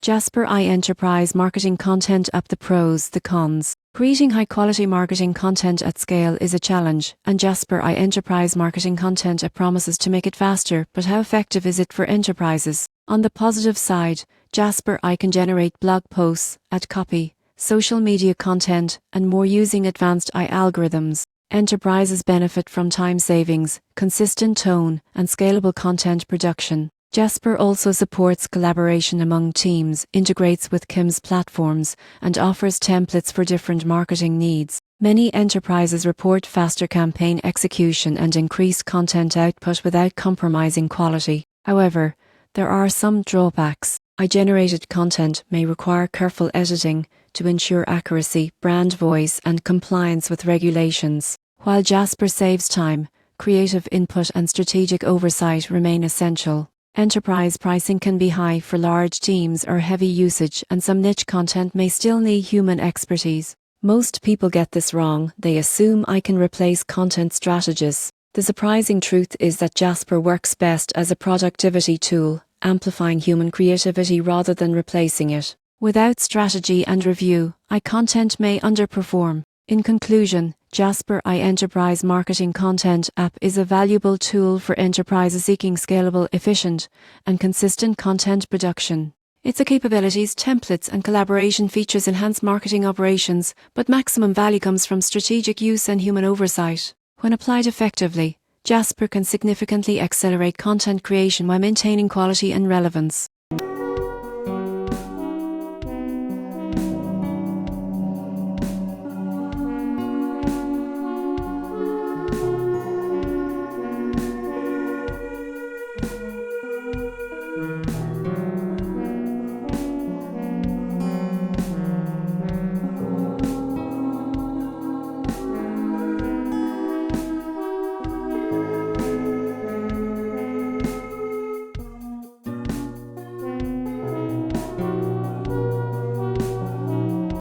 Jasper I Enterprise Marketing Content App. The pros, the cons. Creating high-quality marketing content at scale is a challenge, and Jasper I Enterprise Marketing Content App promises to make it faster, but how effective is it for enterprises? On the positive side, Jasper I can generate blog posts, ad copy, social media content, and more using advanced AI algorithms. Enterprises benefit from time savings, consistent tone, and scalable content production. Jasper also supports collaboration among teams, integrates with Kim's platforms, and offers templates for different marketing needs. Many enterprises report faster campaign execution and increased content output without compromising quality. However, there are some drawbacks. AI-generated content may require careful editing to ensure accuracy, brand voice, and compliance with regulations. While Jasper saves time, creative input and strategic oversight remain essential. Enterprise pricing can be high for large teams or heavy usage, and some niche content may still need human expertise. Most people get this wrong. They assume I can replace content strategists. The surprising truth is that Jasper works best as a productivity tool, amplifying human creativity rather than replacing it. Without strategy and review, content may underperform. In conclusion, Jasper I Enterprise Marketing Content App is a valuable tool for enterprises seeking scalable, efficient, and consistent content production. Its capabilities, templates, and collaboration features enhance marketing operations, but maximum value comes from strategic use and human oversight. When applied effectively, Jasper can significantly accelerate content creation while maintaining quality and relevance.